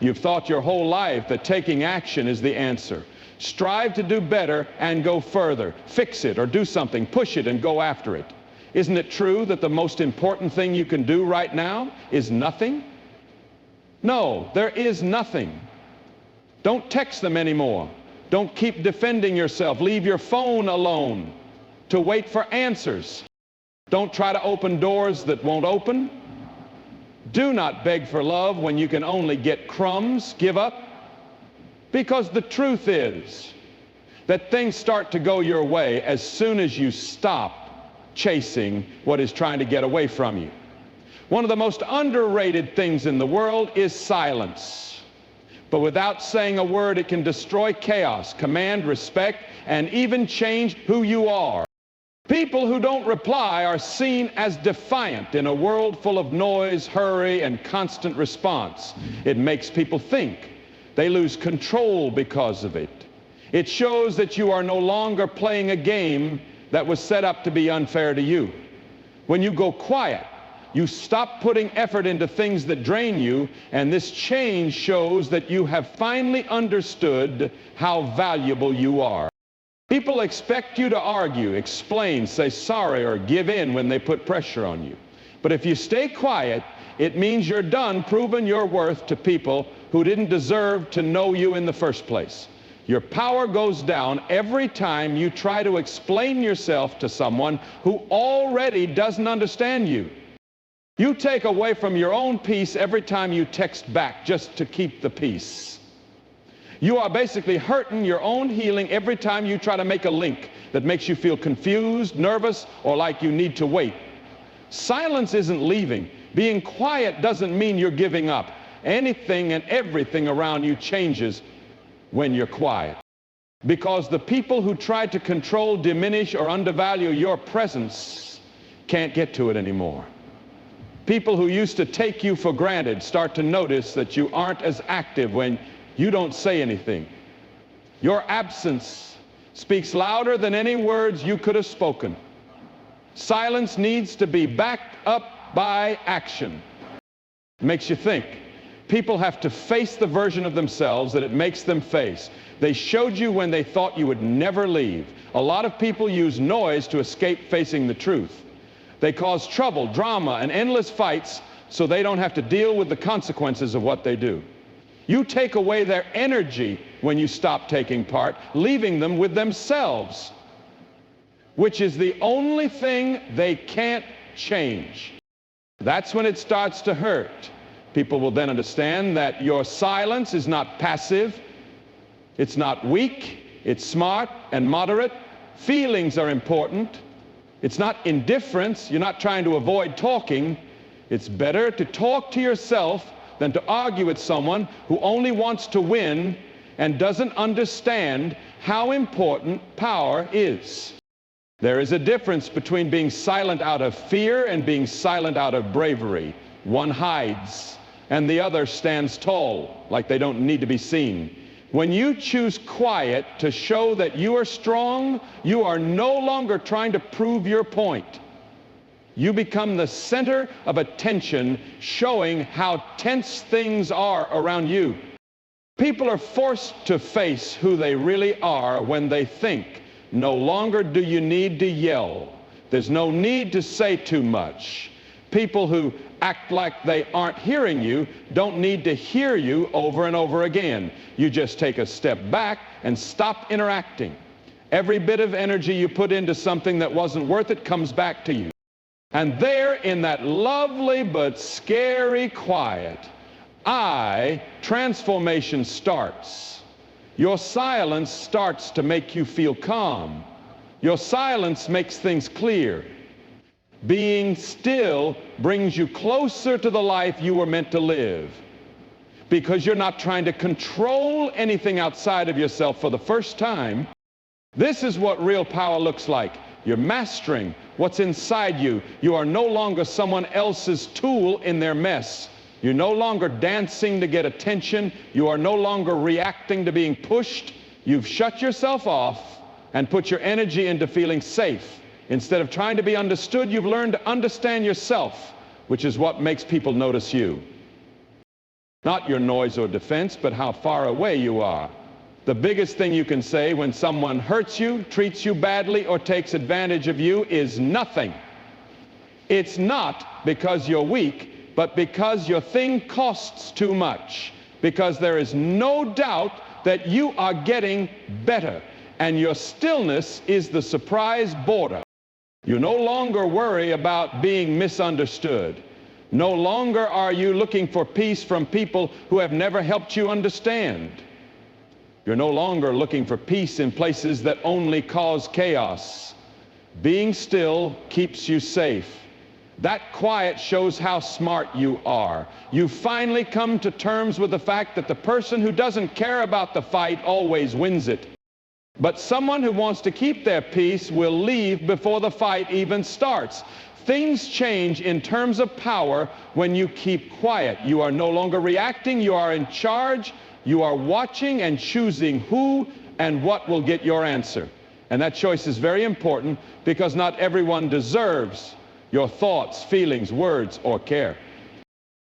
You've thought your whole life that taking action is the answer. Strive to do better and go further. Fix it or do something. Push it and go after it. Isn't it true that the most important thing you can do right now is nothing? No, there is nothing. Don't text them anymore. Don't keep defending yourself. Leave your phone alone to wait for answers. Don't try to open doors that won't open. Do not beg for love when you can only get crumbs. Give up. Because the truth is that things start to go your way as soon as you stop chasing what is trying to get away from you. One of the most underrated things in the world is silence. But without saying a word, it can destroy chaos, command respect, and even change who you are. People who don't reply are seen as defiant in a world full of noise, hurry, and constant response. It makes people think. They lose control because of it. It shows that you are no longer playing a game that was set up to be unfair to you. When you go quiet, you stop putting effort into things that drain you, and this change shows that you have finally understood how valuable you are. People expect you to argue, explain, say sorry, or give in when they put pressure on you. But if you stay quiet, it means you're done proving your worth to people who didn't deserve to know you in the first place. Your power goes down every time you try to explain yourself to someone who already doesn't understand you. You take away from your own peace every time you text back just to keep the peace. You are basically hurting your own healing every time you try to make a link that makes you feel confused, nervous, or like you need to wait. Silence isn't leaving. Being quiet doesn't mean you're giving up. Anything and everything around you changes when you're quiet. Because the people who try to control, diminish, or undervalue your presence can't get to it anymore. People who used to take you for granted start to notice that you aren't as active when you don't say anything. Your absence speaks louder than any words you could have spoken. Silence needs to be backed up by action. It makes you think. People have to face the version of themselves that it makes them face. They showed you when they thought you would never leave. A lot of people use noise to escape facing the truth. They cause trouble, drama, and endless fights so they don't have to deal with the consequences of what they do. You take away their energy when you stop taking part, leaving them with themselves, which is the only thing they can't change. That's when it starts to hurt. People will then understand that your silence is not passive, it's not weak, it's smart and moderate. Feelings are important. It's not indifference. You're not trying to avoid talking. It's better to talk to yourself than to argue with someone who only wants to win and doesn't understand how important power is. There is a difference between being silent out of fear and being silent out of bravery. One hides, and the other stands tall, like they don't need to be seen. When you choose quiet to show that you are strong, you are no longer trying to prove your point. You become the center of attention, showing how tense things are around you. People are forced to face who they really are when they think. No longer do you need to yell. There's no need to say too much. People who act like they aren't hearing you don't need to hear you over and over again. You just take a step back and stop interacting. Every bit of energy you put into something that wasn't worth it comes back to you. And there, in that lovely but scary quiet, transformation starts. Your silence starts to make you feel calm. Your silence makes things clear. Being still brings you closer to the life you were meant to live, because you're not trying to control anything outside of yourself for the first time. This is what real power looks like. You're mastering what's inside you. You are no longer someone else's tool in their mess. You're no longer dancing to get attention. You are no longer reacting to being pushed. You've shut yourself off and put your energy into feeling safe. Instead of trying to be understood, you've learned to understand yourself, which is what makes people notice you. Not your noise or defense, but how far away you are. The biggest thing you can say when someone hurts you, treats you badly, or takes advantage of you is nothing. It's not because you're weak, but because your thing costs too much. Because there is no doubt that you are getting better, and your stillness is the surprise border. You no longer worry about being misunderstood. No longer are you looking for peace from people who have never helped you understand. You're no longer looking for peace in places that only cause chaos. Being still keeps you safe. That quiet shows how smart you are. You finally come to terms with the fact that the person who doesn't care about the fight always wins it. But someone who wants to keep their peace will leave before the fight even starts. Things change in terms of power when you keep quiet. You are no longer reacting, you are in charge, you are watching and choosing who and what will get your answer. And that choice is very important because not everyone deserves your thoughts, feelings, words, or care.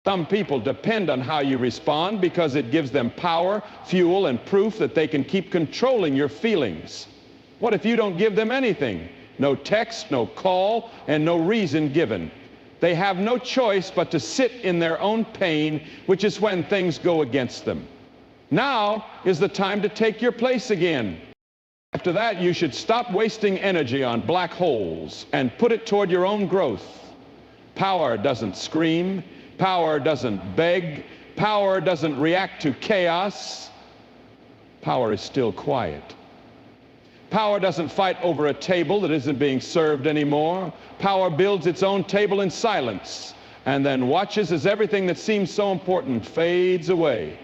Some people depend on how you respond because it gives them power, fuel, and proof that they can keep controlling your feelings. What if you don't give them anything? No text, no call, and no reason given. They have no choice but to sit in their own pain, which is when things go against them. Now is the time to take your place again. After that, you should stop wasting energy on black holes and put it toward your own growth. Power doesn't scream. Power doesn't beg. Power doesn't react to chaos. Power is still quiet. Power doesn't fight over a table that isn't being served anymore. Power builds its own table in silence and then watches as everything that seems so important fades away.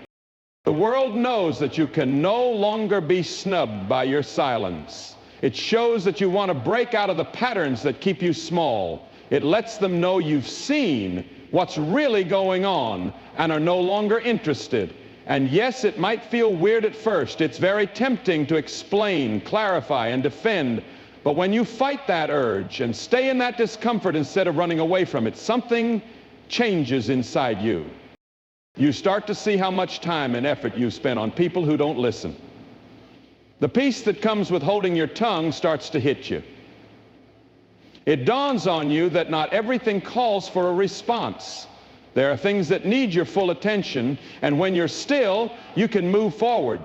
The world knows that you can no longer be snubbed by your silence. It shows that you want to break out of the patterns that keep you small. It lets them know you've seen what's really going on and are no longer interested. And yes, it might feel weird at first. It's very tempting to explain, clarify, and defend. But when you fight that urge and stay in that discomfort instead of running away from it, something changes inside you. You start to see how much time and effort you spend on people who don't listen. The peace that comes with holding your tongue starts to hit you. It dawns on you that not everything calls for a response. There are things that need your full attention, and when you're still, you can move forward.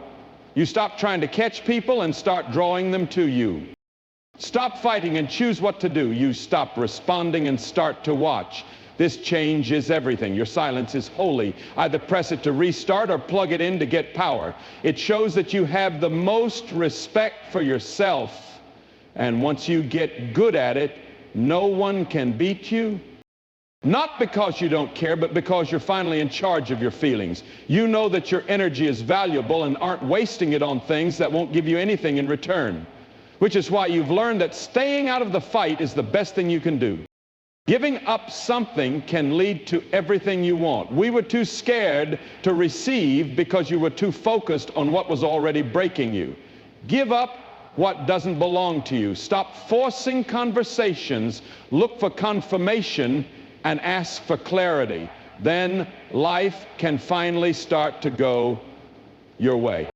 You stop trying to catch people and start drawing them to you. Stop fighting and choose what to do. You stop responding and start to watch. This changes everything. Your silence is holy. Either press it to restart or plug it in to get power. It shows that you have the most respect for yourself. And once you get good at it, no one can beat you. Not because you don't care, but because you're finally in charge of your feelings. You know that your energy is valuable and aren't wasting it on things that won't give you anything in return. Which is why you've learned that staying out of the fight is the best thing you can do. Giving up something can lead to everything you want. We were too scared to receive because you were too focused on what was already breaking you. Give up what doesn't belong to you. Stop forcing conversations. Look for confirmation and ask for clarity. Then life can finally start to go your way.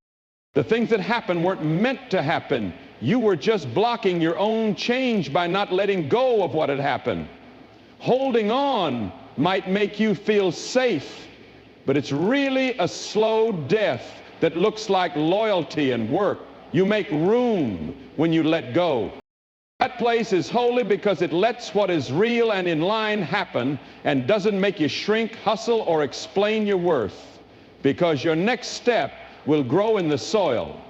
The things that happened weren't meant to happen. You were just blocking your own change by not letting go of what had happened. Holding on might make you feel safe, but it's really a slow death that looks like loyalty and work. You make room when you let go. That place is holy because it lets what is real and in line happen and doesn't make you shrink, hustle, or explain your worth, because your next step will grow in the soil.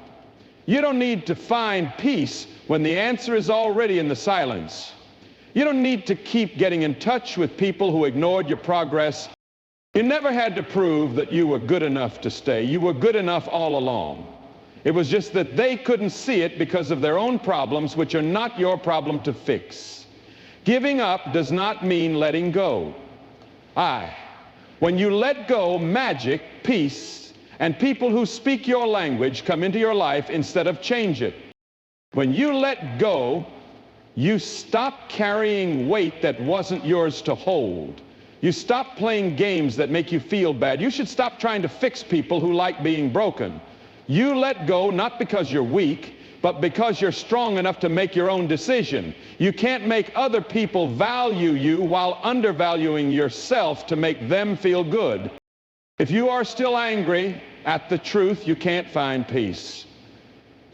You don't need to find peace when the answer is already in the silence. You don't need to keep getting in touch with people who ignored your progress. You never had to prove that you were good enough to stay. You were good enough all along. It was just that they couldn't see it because of their own problems, which are not your problem to fix. Giving up does not mean letting go. When you let go, magic, peace, and people who speak your language come into your life instead of change it. When you let go, you stop carrying weight that wasn't yours to hold. You stop playing games that make you feel bad. You should stop trying to fix people who like being broken. You let go not because you're weak, but because you're strong enough to make your own decision. You can't make other people value you while undervaluing yourself to make them feel good. If you are still angry at the truth, you can't find peace.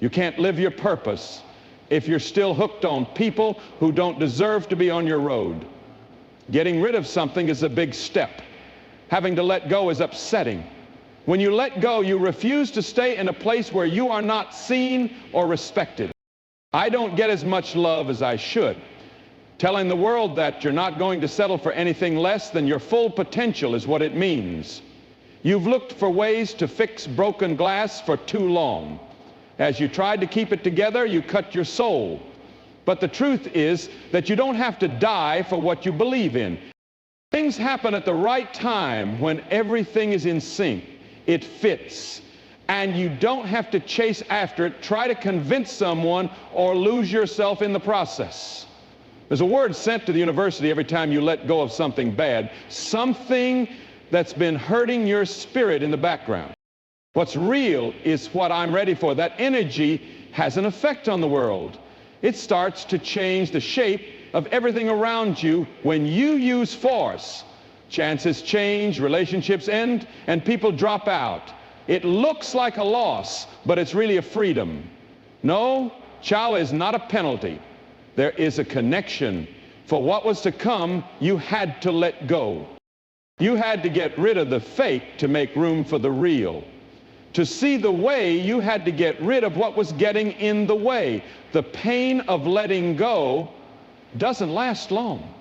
You can't live your purpose if you're still hooked on people who don't deserve to be on your road. Getting rid of something is a big step. Having to let go is upsetting. When you let go, you refuse to stay in a place where you are not seen or respected. I don't get as much love as I should. Telling the world that you're not going to settle for anything less than your full potential is what it means. You've looked for ways to fix broken glass for too long. As you tried to keep it together, you cut your soul. But the truth is that you don't have to die for what you believe in. Things happen at the right time when everything is in sync. It fits. And you don't have to chase after it, try to convince someone, or lose yourself in the process. There's a word sent to the university every time you let go of something bad, something that's been hurting your spirit in the background. What's real is what I'm ready for. That energy has an effect on the world. It starts to change the shape of everything around you when you use force. Chances change, relationships end, and people drop out. It looks like a loss, but it's really a freedom. No, chow is not a penalty. There is a connection. For what was to come, you had to let go. You had to get rid of the fake to make room for the real. To see the way, you had to get rid of what was getting in the way. The pain of letting go doesn't last long.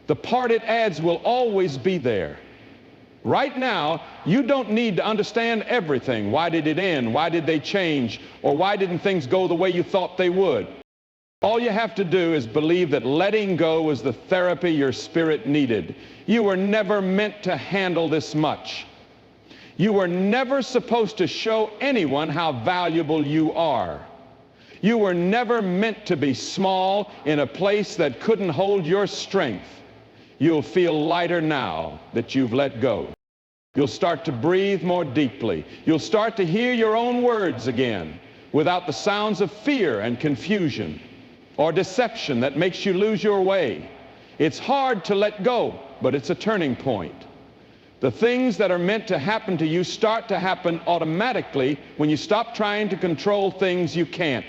The part it adds will always be there. Right now, you don't need to understand everything. Why did it end? Why did they change? Or why didn't things go the way you thought they would? All you have to do is believe that letting go was the therapy your spirit needed. You were never meant to handle this much. You were never supposed to show anyone how valuable you are. You were never meant to be small in a place that couldn't hold your strength. You'll feel lighter now that you've let go. You'll start to breathe more deeply. You'll start to hear your own words again without the sounds of fear and confusion or deception that makes you lose your way. It's hard to let go, but it's a turning point. The things that are meant to happen to you start to happen automatically when you stop trying to control things you can't.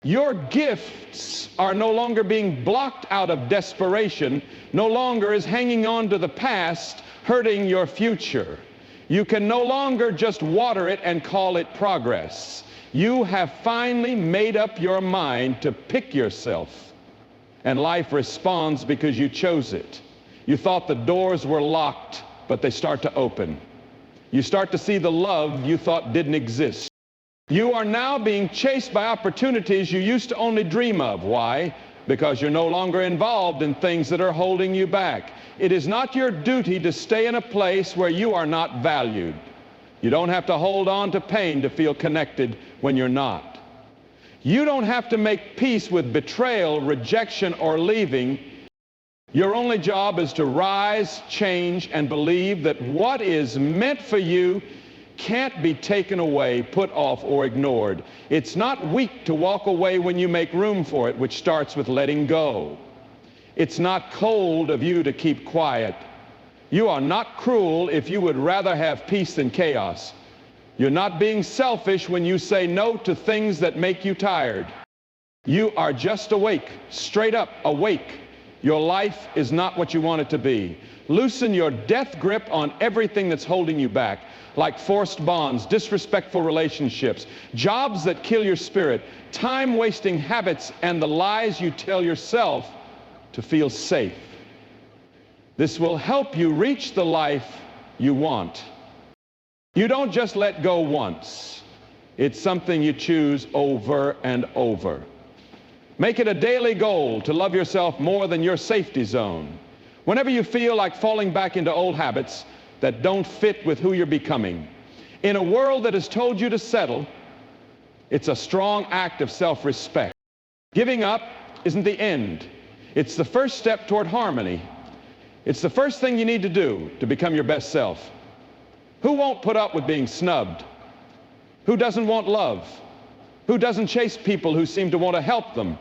Your gifts are no longer being blocked out of desperation, no longer is hanging on to the past hurting your future. You can no longer just water it and call it progress. You have finally made up your mind to pick yourself, and life responds because you chose it. You thought the doors were locked, but they start to open. You start to see the love you thought didn't exist. You are now being chased by opportunities you used to only dream of. Why? Because you're no longer involved in things that are holding you back. It is not your duty to stay in a place where you are not valued. You don't have to hold on to pain to feel connected when you're not. You don't have to make peace with betrayal, rejection, or leaving. Your only job is to rise, change, and believe that what is meant for you can't be taken away, put off, or ignored. It's not weak to walk away when you make room for it, which starts with letting go. It's not cold of you to keep quiet. You are not cruel if you would rather have peace than chaos. You're not being selfish when you say no to things that make you tired. You are just awake, straight up awake. Your life is not what you want it to be. Loosen your death grip on everything that's holding you back, like forced bonds, disrespectful relationships, jobs that kill your spirit, time-wasting habits, and the lies you tell yourself to feel safe. This will help you reach the life you want. You don't just let go once. It's something you choose over and over. Make it a daily goal to love yourself more than your safety zone. Whenever you feel like falling back into old habits that don't fit with who you're becoming, in a world that has told you to settle, it's a strong act of self-respect. Giving up isn't the end. It's the first step toward harmony. It's the first thing you need to do to become your best self. Who won't put up with being snubbed? Who doesn't want love? Who doesn't chase people who seem to want to help them?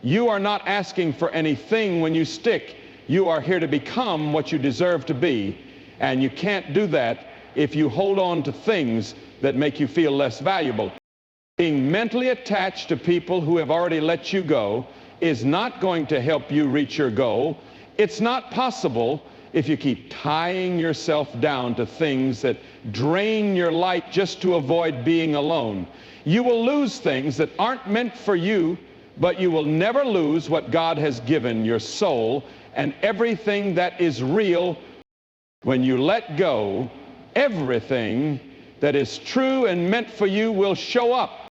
You are not asking for anything when you stick. You are here to become what you deserve to be, and you can't do that if you hold on to things that make you feel less valuable. Being mentally attached to people who have already let you go is not going to help you reach your goal. It's not possible if you keep tying yourself down to things that drain your light just to avoid being alone. You will lose things that aren't meant for you, but you will never lose what God has given your soul and everything that is real. When you let go, everything that is true and meant for you will show up.